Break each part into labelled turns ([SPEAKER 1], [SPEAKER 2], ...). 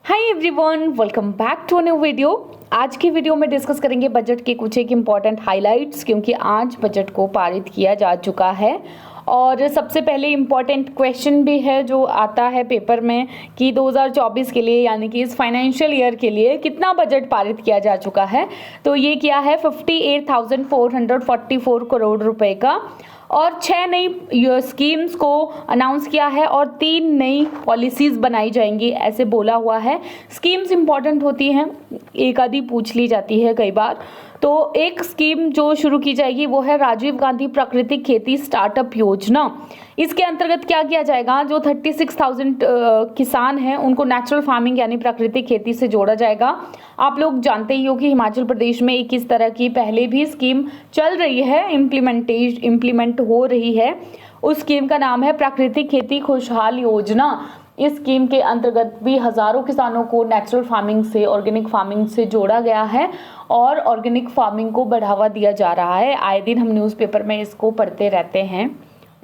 [SPEAKER 1] Hi everyone, welcome back to a new video. आज की video में डिस्कस करेंगे बजट के कुछ एक इम्पॉर्टेंट हाइलाइट्स, क्योंकि आज बजट को पारित किया जा चुका है। और सबसे पहले इम्पॉर्टेंट क्वेश्चन भी है जो आता है पेपर में कि 2024 के लिए यानी कि इस फाइनेंशियल ईयर के लिए कितना बजट पारित किया जा चुका है। तो ये किया है 58,444 करोड़ रुपए का, और 6 नई स्कीम्स को अनाउंस किया है और 3 नई पॉलिसीज़ बनाई जाएंगी, ऐसे बोला हुआ है। स्कीम्स इंपॉर्टेंट होती हैं, एक आधी पूछ ली जाती है कई बार। तो एक स्कीम जो शुरू की जाएगी वो है राजीव गांधी प्राकृतिक खेती स्टार्टअप योजना। इसके अंतर्गत क्या किया जाएगा, जो 36,000 किसान हैं उनको नेचुरल फार्मिंग यानी प्राकृतिक खेती से जोड़ा जाएगा। आप लोग जानते ही हो कि हिमाचल प्रदेश में एक इस तरह की पहले भी स्कीम चल रही है, इम्प्लीमेंट हो रही है। उस स्कीम का नाम है प्राकृतिक खेती खुशहाल योजना। इस स्कीम के अंतर्गत भी हजारों किसानों को नेचुरल फार्मिंग से, ऑर्गेनिक फार्मिंग से जोड़ा गया है और ऑर्गेनिक फार्मिंग को बढ़ावा दिया जा रहा है। आए दिन हम न्यूज़पेपर में इसको पढ़ते रहते हैं,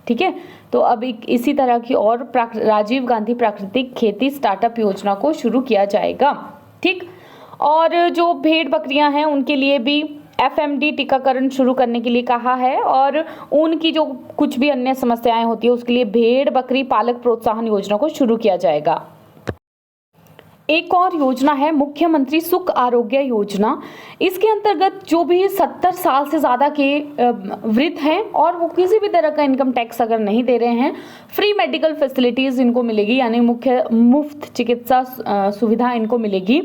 [SPEAKER 1] ठीक है। तो अब इसी तरह की और राजीव गांधी प्राकृतिक खेती स्टार्टअप योजना को शुरू किया जाएगा, ठीक। और जो भेड़ बकरियां हैं उनके लिए भी FMD टीकाकरण शुरू करने के लिए कहा है, और उनकी जो कुछ भी अन्य समस्याएं होती है उसके लिए भेड़ बकरी पालक प्रोत्साहन योजना को शुरू किया जाएगा। एक और योजना है मुख्यमंत्री सुख आरोग्य योजना। इसके अंतर्गत जो भी 70 साल से ज़्यादा के वृद्ध हैं और वो किसी भी तरह का इनकम टैक्स अगर नहीं दे रहे हैं, फ्री मेडिकल फैसिलिटीज़ इनको मिलेगी, यानी मुफ्त चिकित्सा सुविधा इनको मिलेगी।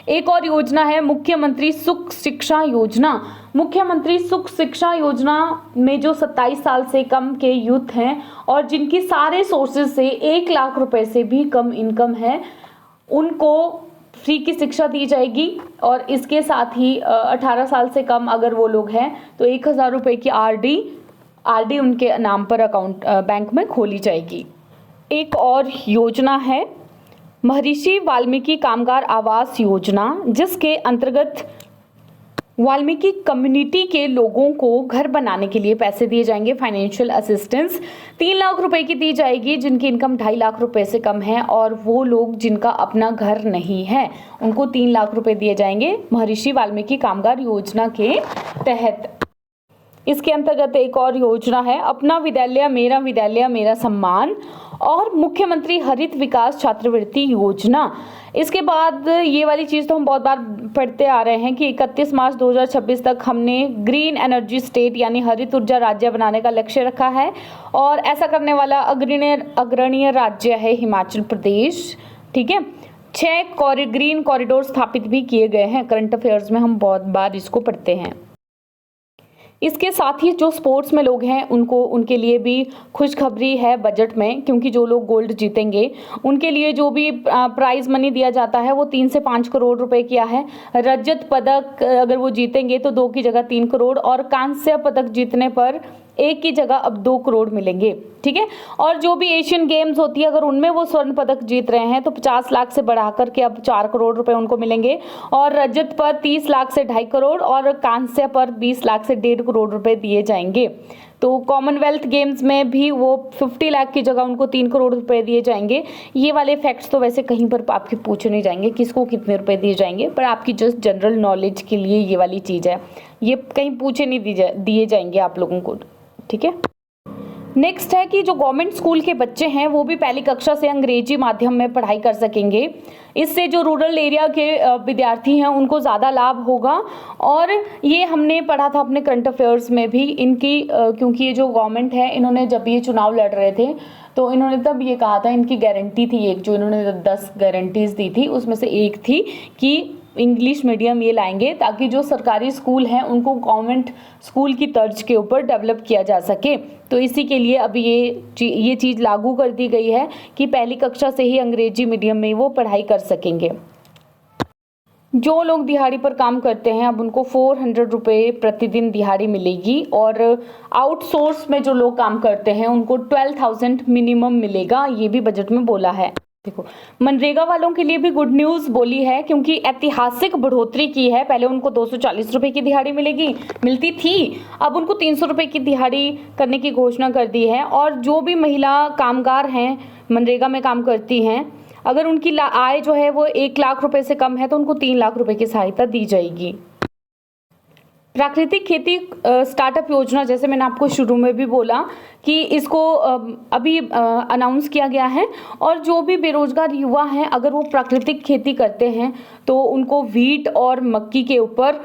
[SPEAKER 1] एक और योजना है मुख्यमंत्री सुख शिक्षा योजना। मुख्यमंत्री सुख शिक्षा योजना में जो 27 साल से कम के यूथ हैं और जिनकी सारे सोर्सेज से 1 लाख रुपए से भी कम इनकम है, उनको फ्री की शिक्षा दी जाएगी। और इसके साथ ही 18 साल से कम अगर वो लोग हैं तो 1,000 रुपये की आरडी उनके नाम पर अकाउंट बैंक में खोली जाएगी। एक और योजना है महर्षि वाल्मीकि कामगार आवास योजना, जिसके अंतर्गत वाल्मीकि कम्युनिटी के लोगों को घर बनाने के लिए पैसे दिए जाएंगे, फाइनेंशियल असिस्टेंस 3 लाख रुपए की दी जाएगी जिनकी इनकम 2.5 लाख रुपए से कम है, और वो लोग जिनका अपना घर नहीं है उनको 3 लाख रुपए दिए जाएंगे महर्षि वाल्मीकि कामगार योजना के तहत। इसके अंतर्गत एक और योजना है अपना विद्यालय मेरा सम्मान और मुख्यमंत्री हरित विकास छात्रवृत्ति योजना। इसके बाद ये वाली चीज़ तो हम बहुत बार पढ़ते आ रहे हैं कि 31 मार्च 2026 तक हमने ग्रीन एनर्जी स्टेट यानी हरित ऊर्जा राज्य बनाने का लक्ष्य रखा है, और ऐसा करने वाला अग्रणीय राज्य है हिमाचल प्रदेश, ठीक है। 6 ग्रीन कॉरिडोर स्थापित भी किए गए हैं। करंट अफेयर्स में हम बहुत बार इसको पढ़ते हैं। इसके साथ ही जो स्पोर्ट्स में लोग हैं उनके लिए भी खुशखबरी है बजट में, क्योंकि जो लोग गोल्ड जीतेंगे उनके लिए जो भी प्राइज मनी दिया जाता है वो 3 से 5 करोड़ रुपए किया है। रजत पदक अगर वो जीतेंगे तो 2 की जगह 3 करोड़, और कांस्य पदक जीतने पर 1 की जगह अब 2 करोड़ मिलेंगे, ठीक है। और जो भी एशियन गेम्स होती है अगर उनमें वो स्वर्ण पदक जीत रहे हैं तो 50 लाख से बढ़ाकर के अब 4 करोड़ रुपए उनको मिलेंगे, और रजत पर 30 लाख से 2.5 करोड़ और कांस्य पर 20 लाख से 1.5 करोड़ रुपए दिए जाएंगे। तो कॉमनवेल्थ गेम्स में भी वो 50 लाख की जगह उनको 3 करोड़ रुपए दिए जाएंगे। ये वाले फैक्ट्स तो वैसे कहीं पर आपके पूछे नहीं जाएंगे किसको कितने रुपए दिए जाएंगे, पर आपकी जस्ट जनरल नॉलेज के लिए ये वाली चीज़ है, ये कहीं पूछे नहीं दिए जाएंगे आप लोगों को, ठीक है। नेक्स्ट है कि जो गवर्नमेंट स्कूल के बच्चे हैं वो भी पहली कक्षा से अंग्रेजी माध्यम में पढ़ाई कर सकेंगे। इससे जो रूरल एरिया के विद्यार्थी हैं उनको ज़्यादा लाभ होगा, और ये हमने पढ़ा था अपने करंट अफेयर्स में भी इनकी, क्योंकि ये जो गवर्नमेंट है इन्होंने जब ये चुनाव लड़ रहे थे तो इन्होंने तब ये कहा था, इनकी गारंटी थी एक, जो इन्होंने 10 गारंटीज दी थी उसमें से एक थी कि इंग्लिश मीडियम ये लाएंगे ताकि जो सरकारी स्कूल हैं उनको गवर्नमेंट स्कूल की तर्ज के ऊपर डेवलप किया जा सके। तो इसी के लिए अब ये चीज़ लागू कर दी गई है कि पहली कक्षा से ही अंग्रेजी मीडियम में वो पढ़ाई कर सकेंगे। जो लोग दिहाड़ी पर काम करते हैं अब उनको 400 रुपये प्रतिदिन दिहाड़ी मिलेगी, और आउटसोर्स में जो लोग काम करते हैं उनको 12,000 मिनिमम मिलेगा, ये भी बजट में बोला है। देखो, मनरेगा वालों के लिए भी गुड न्यूज़ बोली है, क्योंकि ऐतिहासिक बढ़ोतरी की है। पहले उनको 240 रुपये की दिहाड़ी मिलती थी, अब उनको 300 रुपये की दिहाड़ी करने की घोषणा कर दी है। और जो भी महिला कामगार हैं मनरेगा में काम करती हैं अगर उनकी आय जो है वो 1 लाख रुपए से कम है तो उनको 3 लाख रुपए की सहायता दी जाएगी। प्राकृतिक खेती स्टार्टअप योजना, जैसे मैंने आपको शुरू में भी बोला कि इसको अभी अनाउंस किया गया है, और जो भी बेरोजगार युवा हैं अगर वो प्राकृतिक खेती करते हैं तो उनको वीट के ऊपर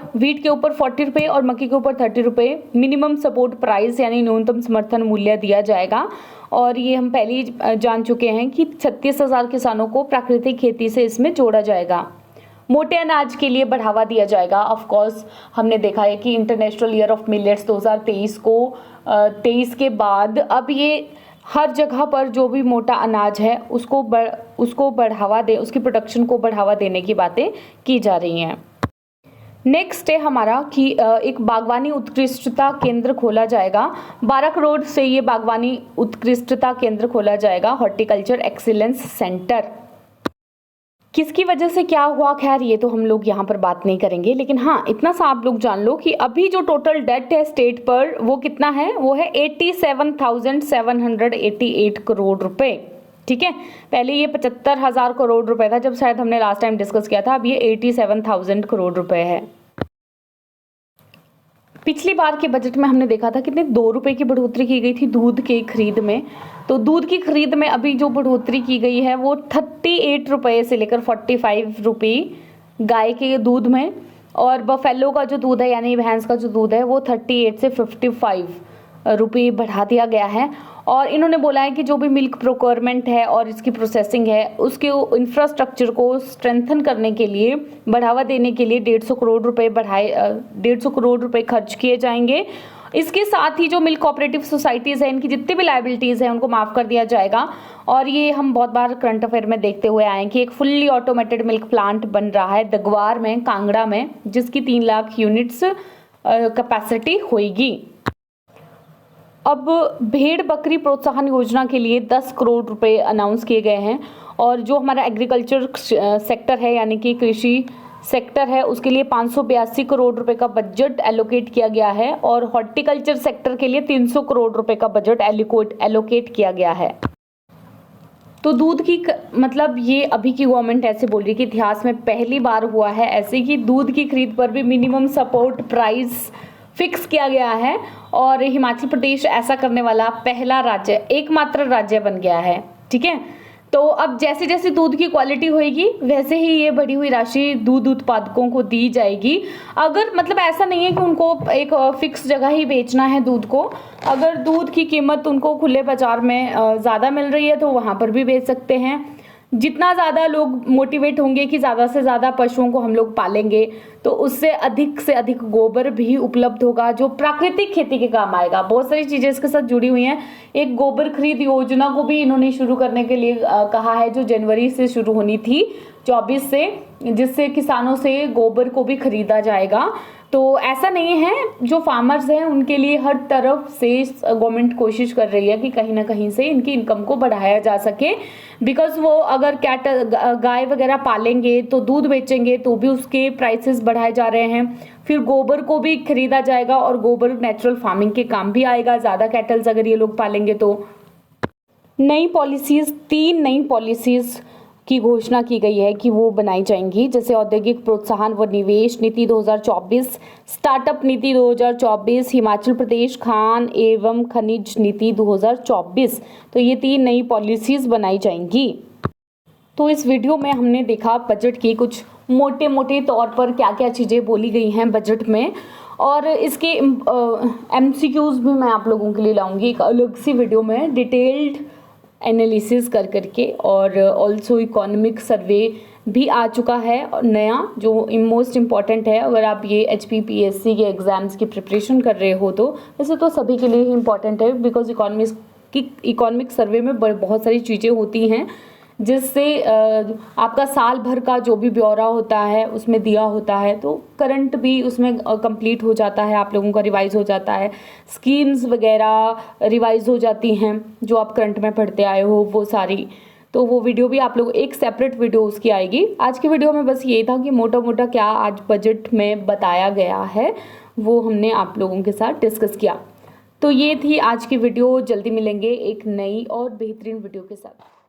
[SPEAKER 1] 40 रुपये और मक्की के ऊपर 30 रुपये मिनिमम सपोर्ट प्राइस यानी न्यूनतम समर्थन मूल्य दिया जाएगा। और ये हम पहले ही जान चुके हैं कि 36,000 किसानों को प्राकृतिक खेती से इसमें जोड़ा जाएगा। मोटे अनाज के लिए बढ़ावा दिया जाएगा। ऑफ कोर्स हमने देखा है कि इंटरनेशनल ईयर ऑफ मिलेट्स 2023 को 23 के बाद अब ये हर जगह पर जो भी मोटा अनाज है उसको बढ़ावा दे, उसकी प्रोडक्शन को बढ़ावा देने की बातें की जा रही हैं। नेक्स्ट है हमारा कि एक बागवानी उत्कृष्टता केंद्र खोला जाएगा। 12 करोड़ से ये बागवानी उत्कृष्टता केंद्र खोला जाएगा, हॉर्टिकल्चर एक्सीलेंस सेंटर। किसकी वजह से क्या हुआ, खैर ये तो हम लोग यहाँ पर बात नहीं करेंगे, लेकिन हाँ इतना सा आप लोग जान लो कि अभी जो टोटल डेट है स्टेट पर वो कितना है, वो है 87,788 करोड़ रुपए। ठीक है, पहले ये 75,000 करोड़ रुपए था जब शायद हमने लास्ट टाइम डिस्कस किया था, अब ये 87,000 करोड़ रुपए है। पिछली बार के बजट में हमने देखा था कितने 2 रुपए की बढ़ोतरी की गई थी दूध के खरीद में। तो दूध की खरीद में अभी जो बढ़ोतरी की गई है वो 38 रुपये से लेकर 45 रुपये गाय के दूध में, और बफेलो का जो दूध है यानी भैंस का जो दूध है वो 38 से 55 रुपये बढ़ा दिया गया है। और इन्होंने बोला है कि जो भी मिल्क प्रोक्योरमेंट है और इसकी प्रोसेसिंग है उसके इंफ्रास्ट्रक्चर को स्ट्रेंथन करने के लिए, बढ़ावा देने के लिए 150 करोड़ रुपए खर्च किए जाएंगे। इसके साथ ही जो मिल्क कोऑपरेटिव सोसाइटीज़ हैं इनकी जितनी भी लायबिलिटीज़ हैं उनको माफ़ कर दिया जाएगा। और ये हम बहुत बार करंट अफेयर में देखते हुए आए कि एक फुल्ली ऑटोमेटेड मिल्क प्लांट बन रहा है दगवार में, कांगड़ा में, जिसकी 3 लाख यूनिट्स कैपेसिटी होगी। अब भेड़ बकरी प्रोत्साहन योजना के लिए 10 करोड़ रुपए अनाउंस किए गए हैं, और जो हमारा एग्रीकल्चर सेक्टर है यानी कि कृषि सेक्टर है उसके लिए 582 करोड़ रुपए का बजट एलोकेट किया गया है, और हॉर्टिकल्चर सेक्टर के लिए 300 करोड़ रुपए का बजट एलोकेट किया गया है। तो दूध की मतलब ये अभी की गवर्नमेंट ऐसे बोल रही है कि इतिहास में पहली बार हुआ है ऐसे कि दूध की खरीद पर भी मिनिमम सपोर्ट प्राइस फिक्स किया गया है, और हिमाचल प्रदेश ऐसा करने वाला पहला राज्य, एकमात्र राज्य बन गया है। ठीक है, तो अब जैसे जैसे दूध की क्वालिटी होएगी वैसे ही ये बढ़ी हुई राशि दूध उत्पादकों को दी जाएगी। अगर मतलब ऐसा नहीं है कि उनको एक फिक्स जगह ही बेचना है दूध को, अगर दूध की कीमत उनको खुले बाजार में ज़्यादा मिल रही है तो वहाँ पर भी बेच सकते हैं। जितना ज़्यादा लोग मोटिवेट होंगे कि ज़्यादा से ज़्यादा पशुओं को हम लोग पालेंगे तो उससे अधिक गोबर भी उपलब्ध होगा जो प्राकृतिक खेती के काम आएगा। बहुत सारी चीज़ें इसके साथ जुड़ी हुई हैं। एक गोबर खरीद योजना को भी इन्होंने शुरू करने के लिए कहा है, जो जनवरी से शुरू होनी थी 24 से, जिससे किसानों से गोबर को भी खरीदा जाएगा। तो ऐसा नहीं है, जो फार्मर्स हैं उनके लिए हर तरफ से गवर्नमेंट कोशिश कर रही है कि कहीं ना कहीं से इनकी इनकम को बढ़ाया जा सके, बिकॉज वो अगर गाय वगैरह पालेंगे तो दूध बेचेंगे तो भी उसके प्राइसेस बढ़ाए जा रहे हैं। फिर गोबर को भी खरीदा जाएगा और गोबर नेचुरल फार्मिंग के काम भी आएगा, ज़्यादा कैटल्स अगर ये लोग पालेंगे तो। नई पॉलिसीज़, 3 नई पॉलिसीज़ की घोषणा की गई है कि वो बनाई जाएंगी, जैसे औद्योगिक प्रोत्साहन व निवेश नीति 2024, स्टार्टअप नीति 2024, हिमाचल प्रदेश खान एवं खनिज नीति 2024। तो ये 3 नई पॉलिसीज़ बनाई जाएंगी। तो इस वीडियो में हमने देखा बजट की कुछ मोटे तौर पर क्या क्या चीज़ें बोली गई हैं बजट में, और इसके MCQs भी मैं आप लोगों के लिए लाऊंगी एक अलग सी वीडियो में, डिटेल्ड एनालिसिस करके। और ऑल्सो इकोनॉमिक सर्वे भी आ चुका है नया, जो मोस्ट इम्पॉर्टेंट है अगर आप ये HPPSC के एग्ज़ाम्स की प्रिपरेशन कर रहे हो तो। वैसे तो सभी के लिए ही इम्पॉर्टेंट है, बिकॉज इकोनॉमिक सर्वे में बहुत सारी चीज़ें होती हैं जिससे आपका साल भर का जो भी ब्यौरा होता है उसमें दिया होता है, तो करंट भी उसमें कंप्लीट हो जाता है, आप लोगों का रिवाइज हो जाता है, स्कीम्स वगैरह रिवाइज हो जाती हैं जो आप करंट में पढ़ते आए हो वो सारी। तो वो वीडियो भी आप लोग, एक सेपरेट वीडियो उसकी आएगी। आज की वीडियो में बस ये था कि मोटा क्या आज बजट में बताया गया है वो हमने आप लोगों के साथ डिस्कस किया। तो ये थी आज की वीडियो। जल्दी मिलेंगे एक नई और बेहतरीन वीडियो के साथ।